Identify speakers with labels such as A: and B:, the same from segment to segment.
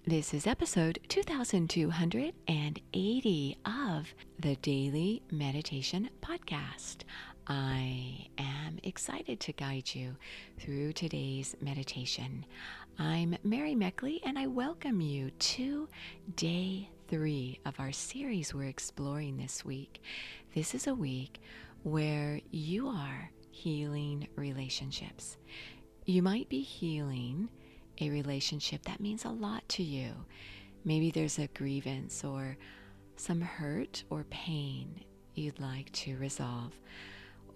A: This is episode 2280 of the Daily Meditation Podcast. I am excited to guide you through today's meditation. I'm Mary Meckley, and I welcome you to day 3 of our series we're exploring this week. This is a week where you are healing relationships. You might be healing a relationship that means a lot to you. Maybe there's a grievance or some hurt or pain you'd like to resolve.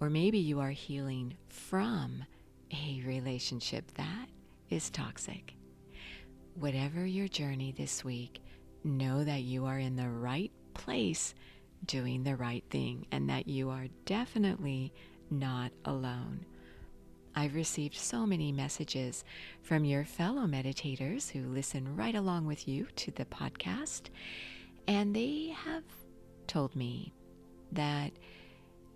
A: Or maybe you are healing from a relationship that is toxic. Whatever your journey this week, know that you are in the right place doing the right thing and that you are definitely not alone. I've received so many messages from your fellow meditators who listen right along with you to the podcast, and they have told me that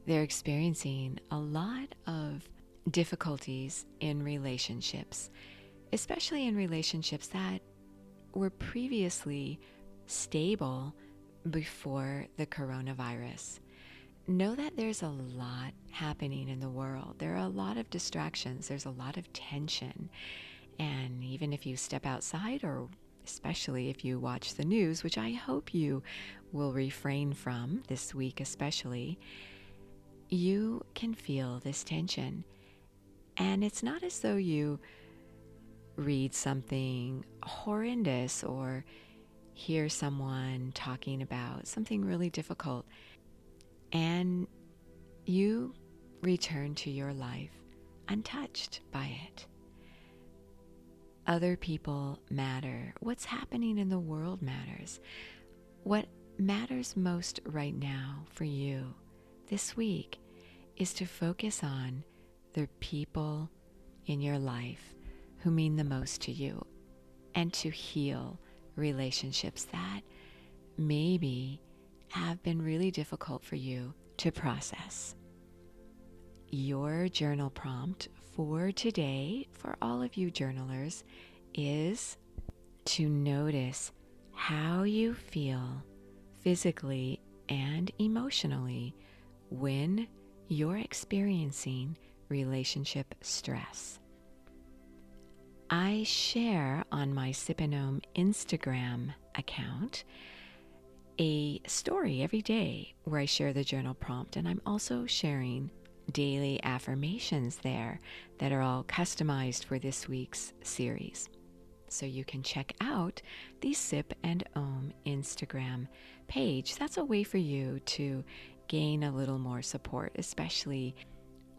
A: they're experiencing a lot of difficulties in relationships, especially in relationships that were previously stable before the coronavirus. Know that there's a lot happening in the world. There are a lot of distractions. There's a lot of tension. And even if you step outside, or especially if you watch the news, which I hope you will refrain from this week especially, you can feel this tension. And it's not as though you read something horrendous or hear someone talking about something really difficult and you return to your life untouched by it. Other people matter. What's happening in the world matters. What matters most right now for you this week is to focus on the people in your life who mean the most to you and to heal relationships that maybe have been really difficult for you to process. Your journal prompt for today, for all of you journalers, is to notice how you feel physically and emotionally when you're experiencing relationship stress. I share on my Sipinome Instagram account a story every day where I share the journal prompt, and I'm also sharing daily affirmations there that are all customized for this week's series. So you can check out the Sip and Om Instagram page. That's a way for you to gain a little more support, especially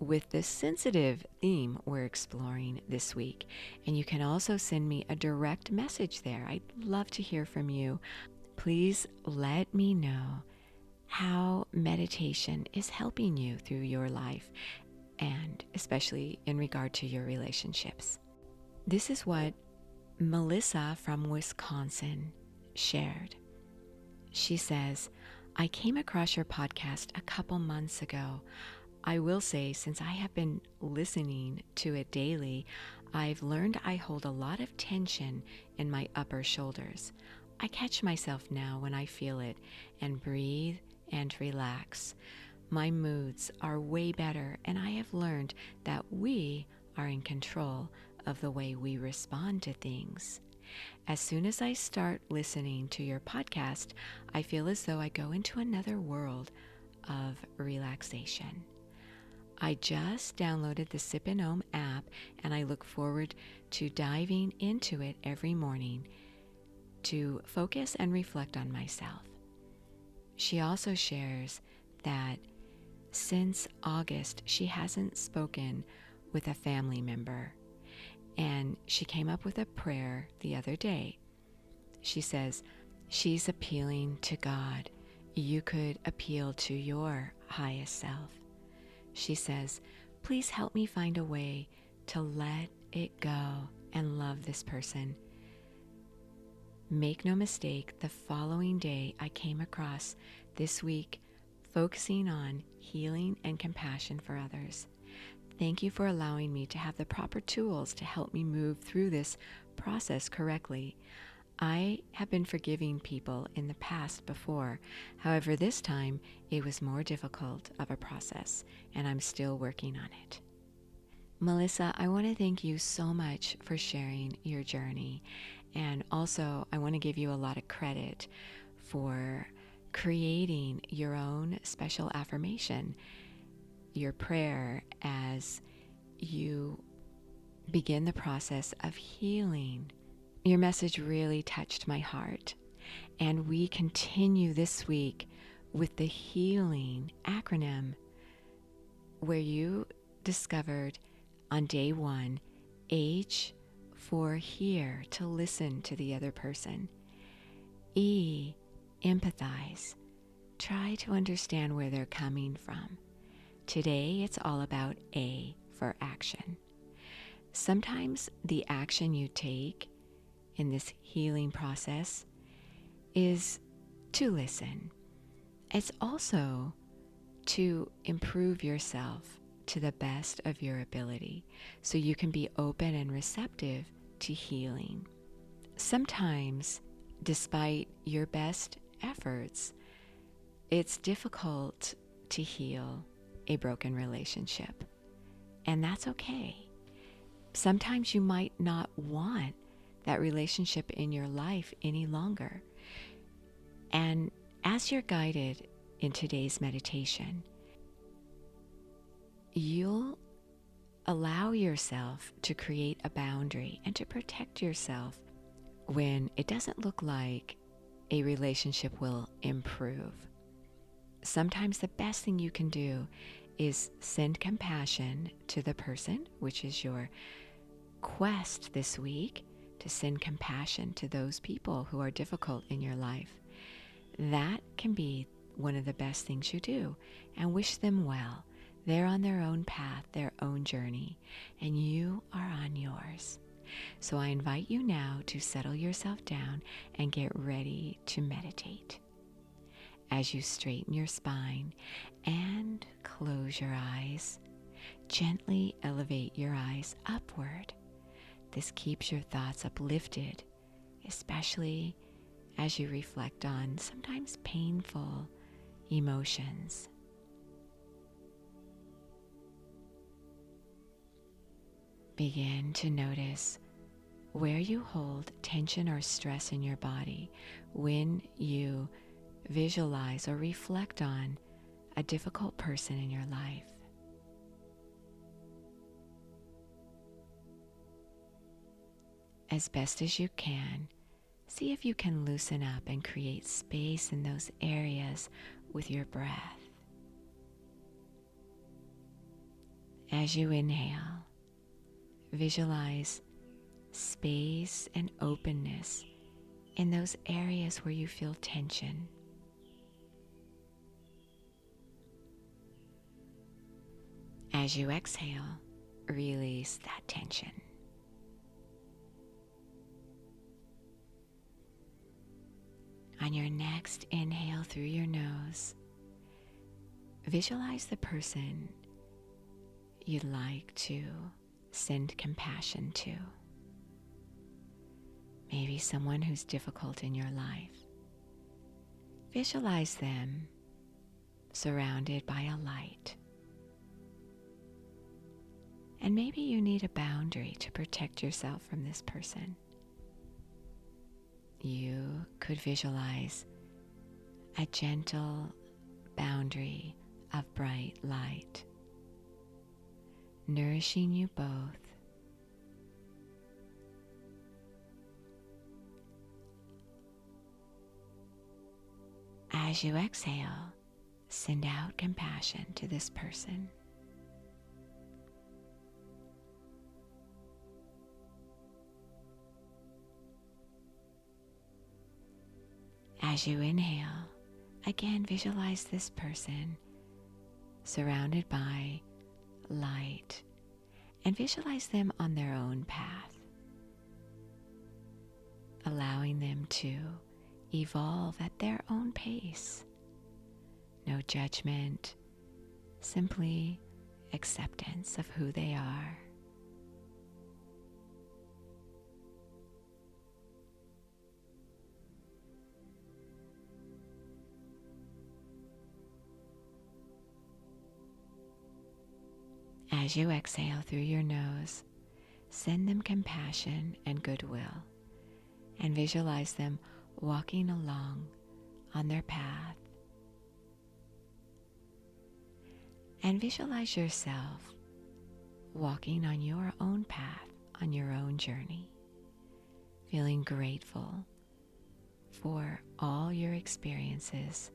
A: with this sensitive theme we're exploring this week. And you can also send me a direct message there. I'd love to hear from you. Please let me know how meditation is helping you through your life, and especially in regard to your relationships. This is what Melissa from Wisconsin shared. She says, I came across your podcast a couple months ago. I will say, since I have been listening to it daily, I've learned I hold a lot of tension in my upper shoulders. I catch myself now when I feel it and breathe and relax. My moods are way better, and I have learned that we are in control of the way we respond to things. As soon as I start listening to your podcast, I feel as though I go into another world of relaxation. I just downloaded the Sip and Om app, and I look forward to diving into it every morning to focus and reflect on myself. She also shares that since August, she hasn't spoken with a family member, and she came up with a prayer the other day. She says she's appealing to God. You could appeal to your highest self. She says, please help me find a way to let it go and love this person. Make no mistake, the following day I came across this week focusing on healing and compassion for others. Thank you for allowing me to have the proper tools to help me move through this process correctly. I have been forgiving people in the past before. However, this time it was more difficult of a process, and I'm still working on it. Melissa, I want to thank you so much for sharing your journey. And also, I want to give you a lot of credit for creating your own special affirmation, your prayer, as you begin the process of healing. Your message really touched my heart. And we continue this week with the healing acronym, where you discovered on day 1, H for hear, to listen to the other person. E, empathize, try to understand where they're coming from. Today it's all about A for action. Sometimes the action you take in this healing process is to listen. It's also to improve yourself to the best of your ability so you can be open and receptive to healing. Sometimes, despite your best efforts, it's difficult to heal a broken relationship, and that's okay. Sometimes you might not want that relationship in your life any longer. And as you're guided in today's meditation, you'll allow yourself to create a boundary and to protect yourself when it doesn't look like a relationship will improve. Sometimes the best thing you can do is send compassion to the person, which is your quest this week, to send compassion to those people who are difficult in your life. That can be one of the best things you do, and wish them well. They're on their own path, their own journey, and you are on yours. So I invite you now to settle yourself down and get ready to meditate. As you straighten your spine and close your eyes, gently elevate your eyes upward. This keeps your thoughts uplifted, especially as you reflect on sometimes painful emotions. Begin to notice where you hold tension or stress in your body when you visualize or reflect on a difficult person in your life. As best as you can, see if you can loosen up and create space in those areas with your breath. As you inhale, visualize space and openness in those areas where you feel tension. As you exhale, release that tension. On your next inhale through your nose, visualize the person you'd like to send compassion to. Maybe someone who's difficult in your life. Visualize them surrounded by a light. And maybe you need a boundary to protect yourself from this person. You could visualize a gentle boundary of bright light, nourishing you both. As you exhale, send out compassion to this person. As you inhale, again visualize this person surrounded by light, and visualize them on their own path, allowing them to evolve at their own pace. No judgment, simply acceptance of who they are. As you exhale through your nose, send them compassion and goodwill, and visualize them walking along on their path. And visualize yourself walking on your own path, on your own journey, feeling grateful for all your experiences.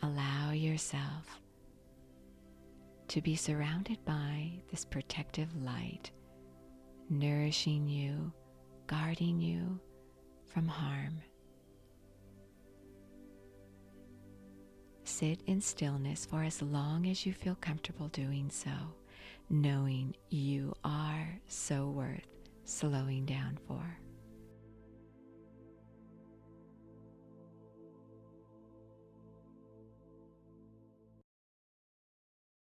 A: Allow yourself to be surrounded by this protective light, nourishing you, guarding you from harm. Sit in stillness for as long as you feel comfortable doing so, knowing you are so worth slowing down for.